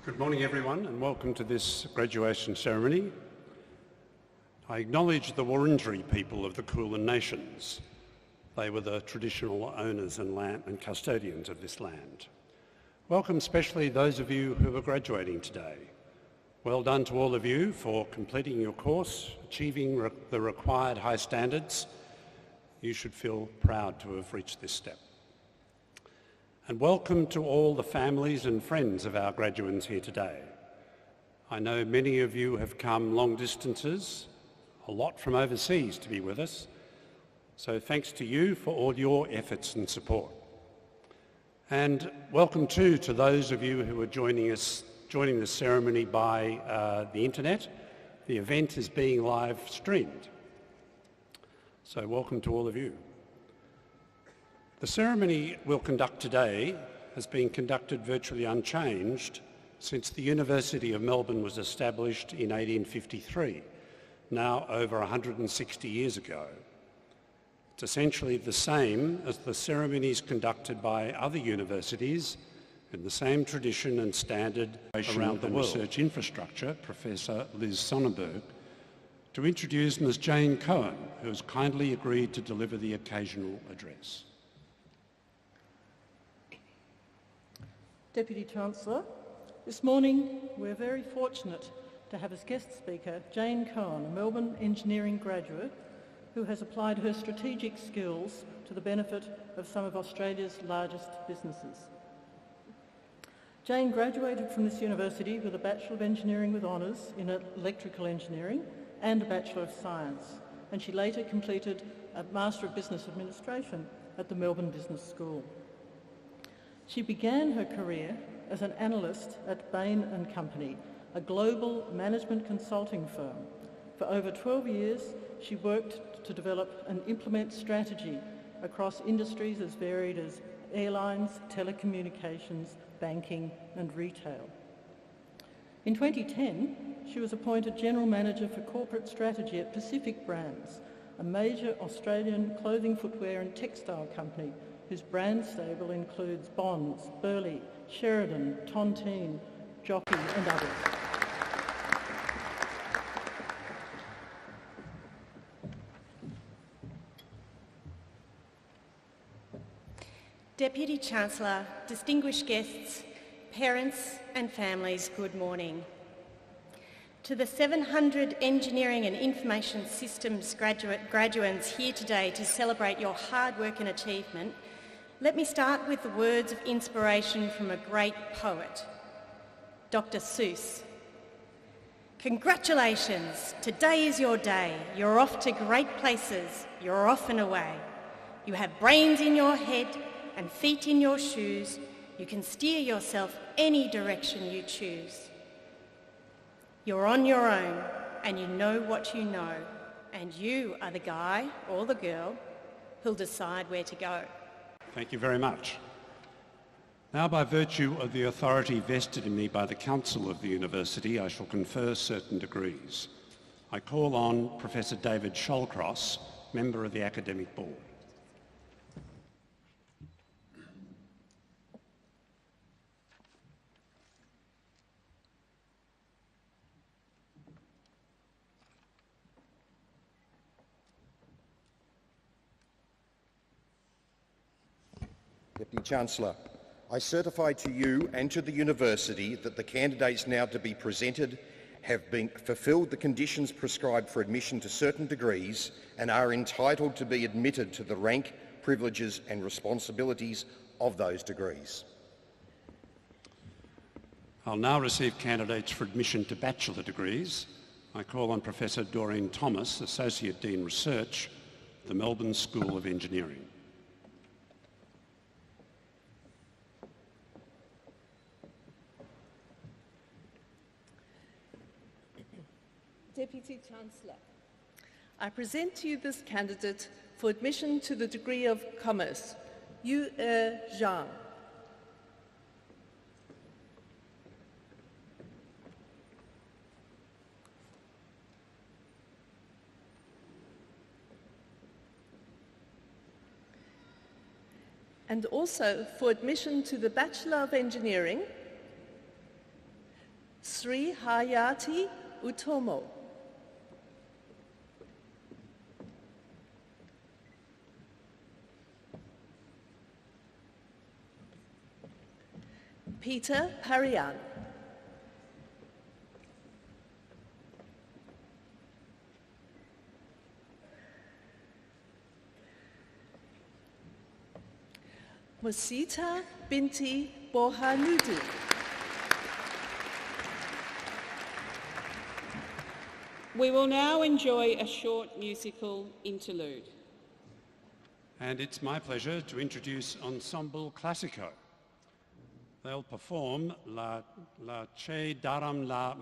Good morning everyone and welcome to this graduation ceremony. I acknowledge the Wurundjeri people of the Kulin Nations. They were the traditional owners and custodians of this land. Welcome especially those of you who are graduating today. Well done to all of you for completing your course, achieving the required high standards. You should feel proud to have reached this step. And welcome to all the families and friends of our graduates here today. I know many of you have come long distances, a lot from overseas to be with us, so thanks to you for all your efforts and support. And welcome too to those of you who are joining the ceremony by the internet. The event is being live streamed, so welcome to all of you. The ceremony we'll conduct today has been conducted virtually unchanged since the University of Melbourne was established in 1853, now over 160 years ago. It's essentially the same as the ceremonies conducted by other universities in the same tradition and standard around the world. Research infrastructure, Professor Liz Sonnenberg, to introduce Ms. Jane Cohen, who has kindly agreed to deliver the occasional address. Deputy Chancellor, this morning we're very fortunate to have as guest speaker Jane Cohen, a Melbourne engineering graduate who has applied her strategic skills to the benefit of some of Australia's largest businesses. Jane graduated from this university with a Bachelor of Engineering with honours in Electrical Engineering and a Bachelor of Science, and she later completed a Master of Business Administration at the Melbourne Business School. She began her career as an analyst at Bain & Company, a global management consulting firm. For over 12 years, she worked to develop and implement strategy across industries as varied as airlines, telecommunications, banking and retail. In 2010, she was appointed General Manager for Corporate Strategy at Pacific Brands, a major Australian clothing, footwear and textile company whose brand stable includes Bonds, Burley, Sheridan, Tontine, Jockey and others. Deputy Chancellor, distinguished guests, parents and families, good morning. To the 700 Engineering and Information Systems graduates here today to celebrate your hard work and achievement, let me start with the words of inspiration from a great poet, Dr. Seuss. Congratulations, today is your day. You're off to great places, you're off and away. You have brains in your head and feet in your shoes. You can steer yourself any direction you choose. You're on your own and you know what you know, and you are the guy or the girl who'll decide where to go. Thank you very much. Now, by virtue of the authority vested in me by the Council of the University, I shall confer certain degrees. I call on Professor David Shallcross, Member of the Academic Board. Deputy Chancellor, I certify to you and to the University that the candidates now to be presented have fulfilled the conditions prescribed for admission to certain degrees and are entitled to be admitted to the rank, privileges and responsibilities of those degrees. I'll now receive candidates for admission to bachelor degrees. I call on Professor Doreen Thomas, Associate Dean Research, the Melbourne School of Engineering. Deputy Chancellor, I present to you this candidate for admission to the degree of Commerce, Yu Zhang. and also for admission to the Bachelor of Engineering, Sri Hayati Utomo. Peter Parian. Musita binti Bohanudu. We will now enjoy a short musical interlude. And it's my pleasure to introduce Ensemble Classico. They'll perform La Che Daram La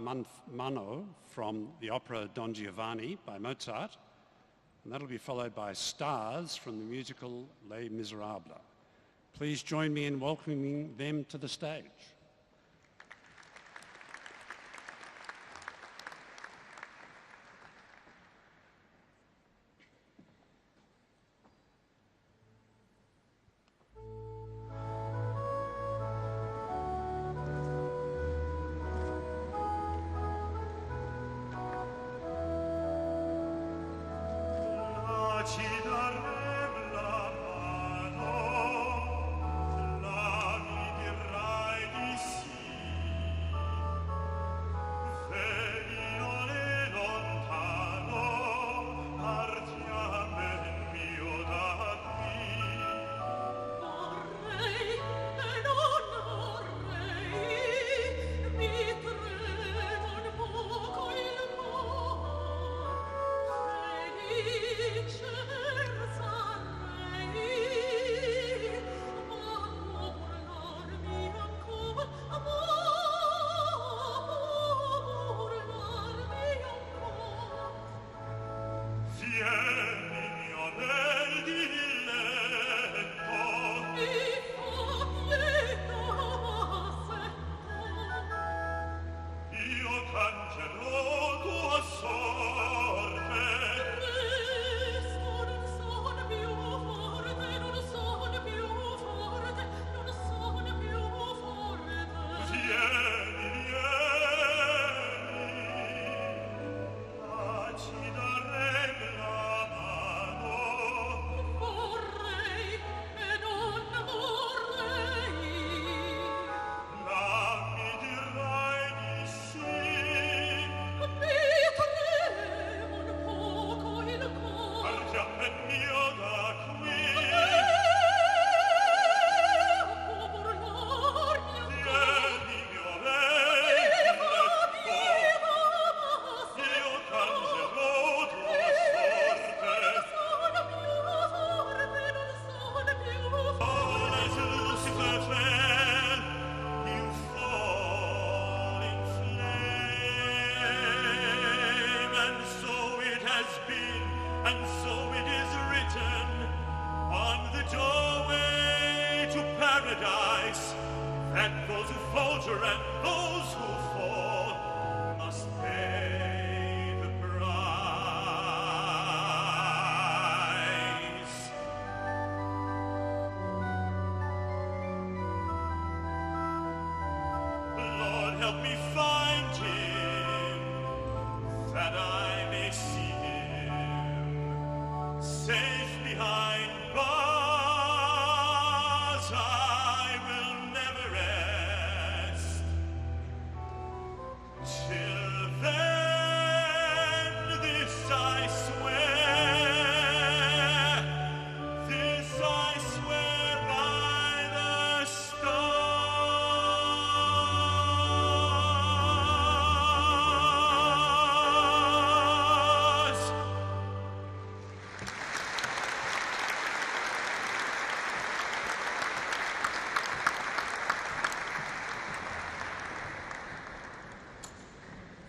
Mano from the opera Don Giovanni by Mozart, and that'll be followed by Stars from the musical Les Miserables. Please join me in welcoming them to the stage.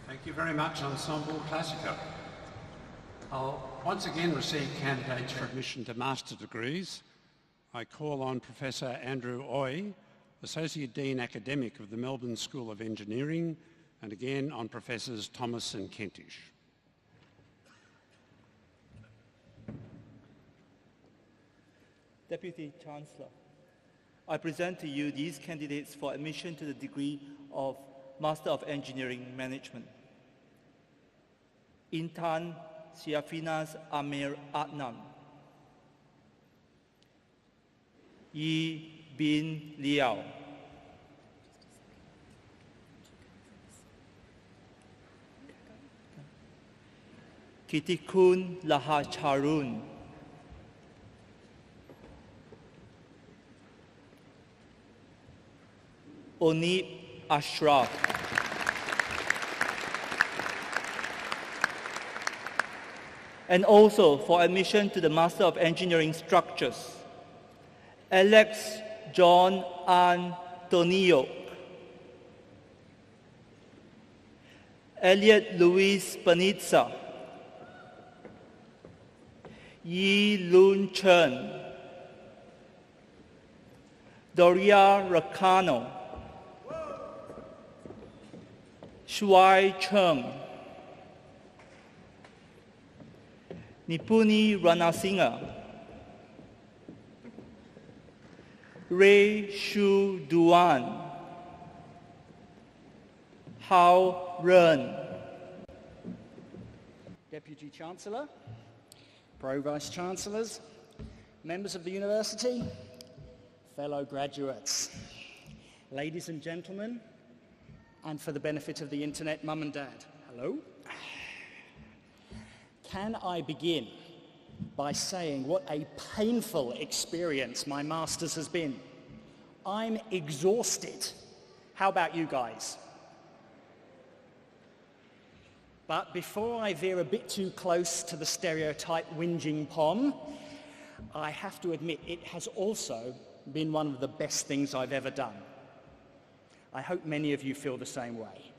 Thank you very much, Ensemble Classico. I'll once again receive candidates for admission to master degrees. I call on Professor Andrew Oy, Associate Dean Academic of the Melbourne School of Engineering, and again on Professors Thomas and Kentish. Deputy Chancellor, I present to you these candidates for admission to the degree of Master of Engineering Management. Intan Siafinas Amir Adnan. Yi Bin Liao. Kitikun Lahacharun. Onib Ashraf. And also for admission to the Master of Engineering Structures, Alex John Antonio, Elliot Luis Panizza, Yi Lun Chen, Doria Racano, Shuai Cheng, Nipuni Ranasinghe, Ray Shu Duan, Hao Ren, Deputy Chancellor, Pro-Vice Chancellors, members of the University, fellow graduates, ladies and gentlemen, and for the benefit of the internet, Mum and Dad, hello. Can I begin by saying what a painful experience my Masters has been? I'm exhausted. How about you guys? But before I veer a bit too close to the stereotype whinging pom, I have to admit it has also been one of the best things I've ever done. I hope many of you feel the same way.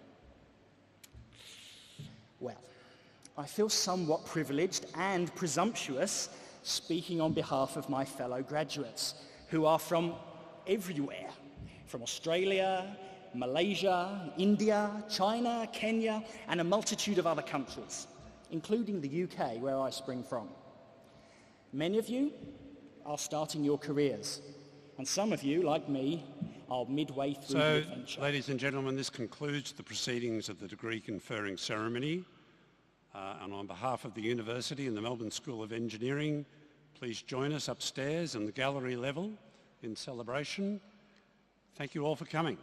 Well, I feel somewhat privileged and presumptuous speaking on behalf of my fellow graduates who are from everywhere, from Australia, Malaysia, India, China, Kenya, and a multitude of other countries, including the UK, where I spring from. Many of you are starting your careers, and some of you, like me, are midway through the adventure. So, ladies and gentlemen, this concludes the proceedings of the degree conferring ceremony. And on behalf of the University and the Melbourne School of Engineering, please join us upstairs in the gallery level in celebration. Thank you all for coming.